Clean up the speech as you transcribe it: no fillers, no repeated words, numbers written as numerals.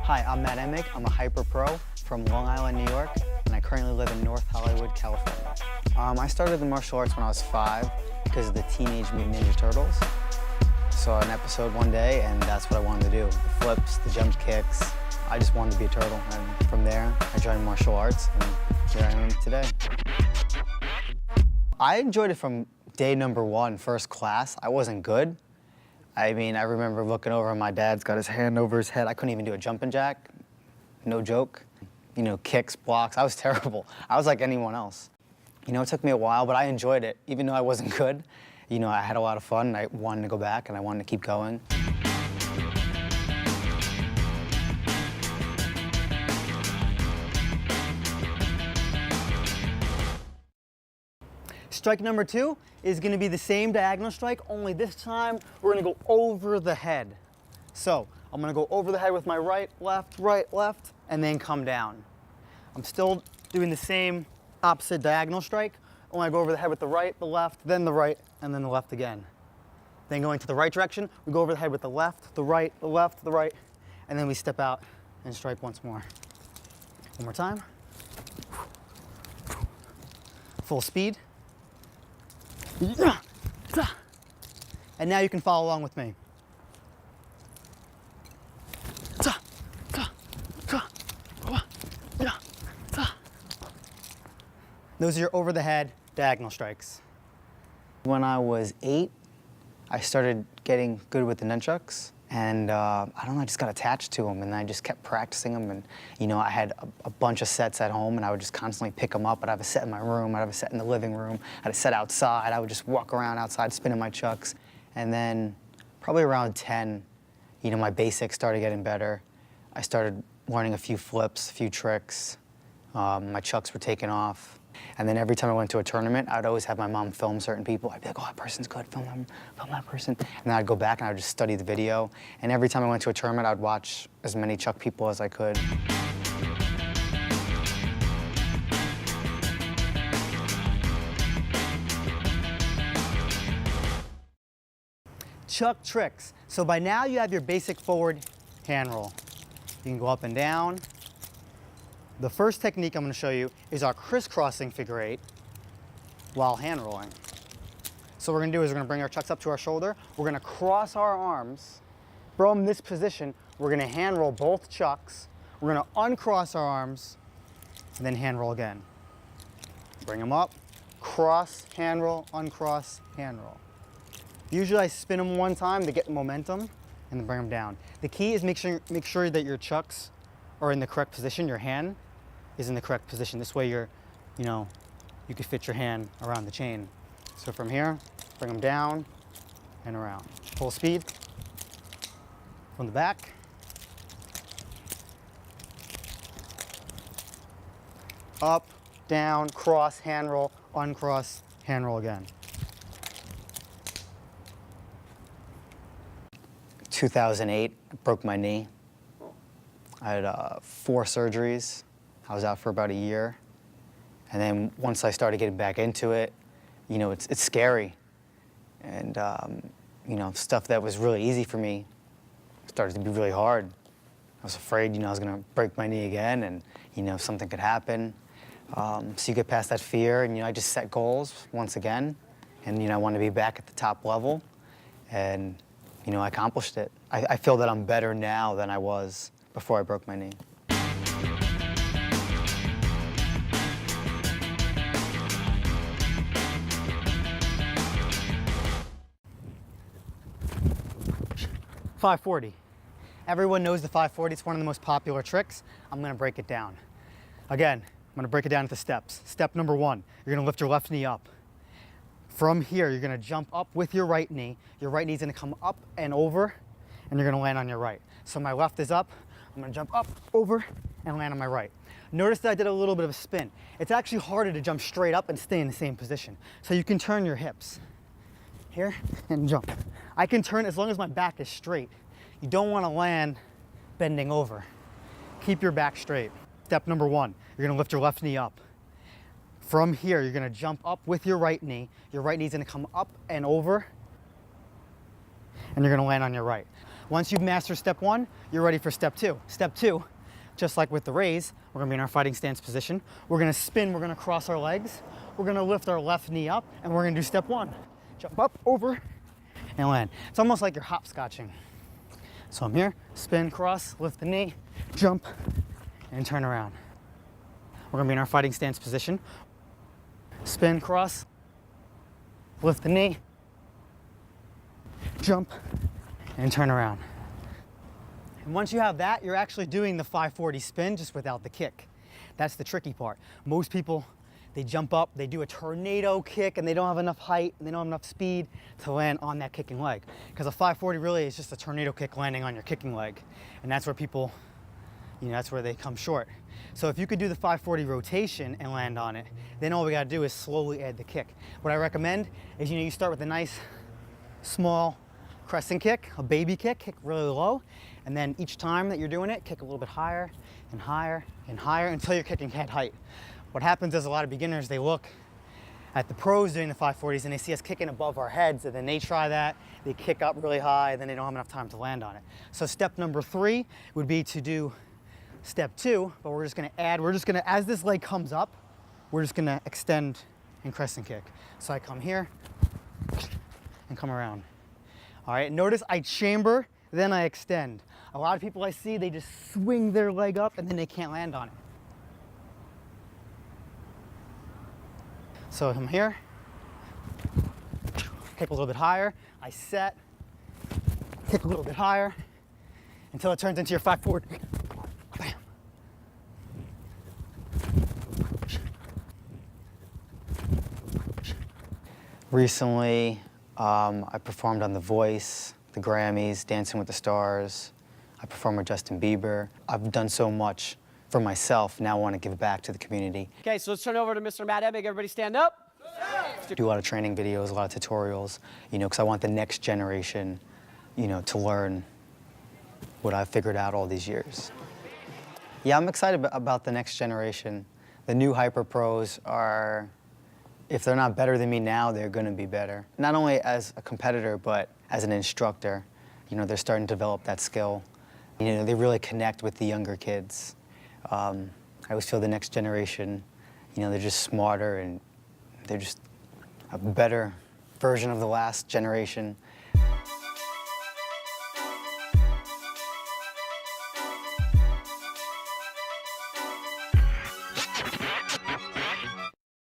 Hi, I'm Matt Emick. I'm a hyper pro from Long Island, New York, and I currently live in North Hollywood, California. I started the martial arts when I was 5 because of the Teenage Mutant Ninja Turtles. Saw an episode one day, and that's what I wanted to do. The flips, the jump kicks. I just wanted to be a turtle, and from there, I joined martial arts, and here I am today. I enjoyed it from day number 1, first class. I wasn't good. I mean, I remember looking over and my dad's got his hand over his head. I couldn't even do a jumping jack, no joke. You know, kicks, blocks, I was terrible. I was like anyone else. You know, it took me a while, but I enjoyed it. Even though I wasn't good, you know, I had a lot of fun and I wanted to go back and I wanted to keep going. Strike number 2 is gonna be the same diagonal strike, only this time we're gonna go over the head. So I'm gonna go over the head with my right, left, and then come down. I'm still doing the same opposite diagonal strike, only I go over the head with the right, the left, then the right, and then the left again. Then going to the right direction, we go over the head with the left, the right, the left, the right, and then we step out and strike once more. One more time. Full speed. And now you can follow along with me. Those are your over the head diagonal strikes. When I was 8, I started getting good with the Nunchucks. And I don't know, I just got attached to them and I just kept practicing them. And you know, I had a bunch of sets at home and I would just constantly pick them up. I'd have a set in my room, I'd have a set in the living room, I had a set outside. I would just walk around outside spinning my chucks. And then probably around 10, you know, my basics started getting better. I started learning a few flips, a few tricks. My chucks were taking off. And then every time I went to a tournament, I'd always have my mom film certain people. I'd be like, oh, that person's good, film them, film that person. And then I'd go back and I'd just study the video. And every time I went to a tournament, I'd watch as many chuck people as I could. Chuck tricks. So by now you have your basic forward hand roll. You can go up and down. The first technique I'm going to show you is our crisscrossing figure 8 while hand rolling. So what we're going to do is we're going to bring our chucks up to our shoulder. We're going to cross our arms. From this position, we're going to hand roll both chucks. We're going to uncross our arms and then hand roll again. Bring them up, cross, hand roll, uncross, hand roll. Usually I spin them one time to get momentum and then bring them down. The key is make sure that your chucks are in the correct position. Your hand is in the correct position. This way you can fit your hand around the chain. So from here, bring them down and around. Full speed. From the back. Up, down, cross, hand roll, uncross, hand roll again. 2008, I broke my knee. I had 4 surgeries. I was out for about a year. And then once I started getting back into it, you know, it's scary. And, you know, stuff that was really easy for me started to be really hard. I was afraid, you know, I was gonna break my knee again and, you know, something could happen. So you get past that fear and, you know, I just set goals once again. And, you know, I want to be back at the top level. And, you know, I accomplished it. I feel that I'm better now than I was before I broke my knee. .540. Everyone knows the 540. It's one of the most popular tricks. I'm going to break it down. Again, I'm going to break it down into steps. Step number 1, you're going to lift your left knee up. From here, you're going to jump up with your right knee. Your right knee is going to come up and over, and you're going to land on your right. So my left is up. I'm going to jump up, over, and land on my right. Notice that I did a little bit of a spin. It's actually harder to jump straight up and stay in the same position. So you can turn your hips here and jump. I can turn as long as my back is straight. You don't want to land bending over. Keep your back straight. Step number 1, you're going to lift your left knee up. From here, you're going to jump up with your right knee. Your right knee is going to come up and over, and you're going to land on your right. Once you've mastered step 1, you're ready for step 2. Step 2, just like with the raise, we're gonna be in our fighting stance position. We're gonna spin, we're gonna cross our legs. We're gonna lift our left knee up, and we're gonna do step 1. Jump up, over, and land. It's almost like you're hopscotching. So I'm here, spin, cross, lift the knee, jump, and turn around. We're gonna be in our fighting stance position. Spin, cross, lift the knee, jump, and turn around. And once you have that, you're actually doing the 540 spin just without the kick. That's the tricky part. Most people, they jump up, they do a tornado kick, and they don't have enough height, and they don't have enough speed to land on that kicking leg. Because a 540 really is just a tornado kick landing on your kicking leg. And that's where people, that's where they come short. So if you could do the 540 rotation and land on it, then all we gotta do is slowly add the kick. What I recommend is, you start with a nice, small crescent kick, a baby kick really low, and then each time that you're doing it, kick a little bit higher and higher and higher until you're kicking head height. What happens is a lot of beginners, they look at the pros doing the 540s and they see us kicking above our heads, and then they try that, they kick up really high, and then they don't have enough time to land on it. So step number 3 would be to do step 2, but we're just gonna add, as this leg comes up, we're just gonna extend and crescent kick. So I come here and come around. All right, notice I chamber, then I extend. A lot of people I see, they just swing their leg up and then they can't land on it. So I'm here, kick a little bit higher, I set, kick a little bit higher until it turns into your 540. Bam. Recently, I performed on The Voice, the Grammys, Dancing with the Stars. I performed with Justin Bieber. I've done so much for myself, now I want to give back to the community. Okay, so let's turn over to Mr. Matt Ed. Make everybody stand up. I do a lot of training videos, a lot of tutorials, because I want the next generation, to learn what I've figured out all these years. Yeah, I'm excited about the next generation. The new hyper pros are, if they're not better than me now, they're going to be better. Not only as a competitor, but as an instructor. They're starting to develop that skill. They really connect with the younger kids. I always feel the next generation, they're just smarter and they're just a better version of the last generation.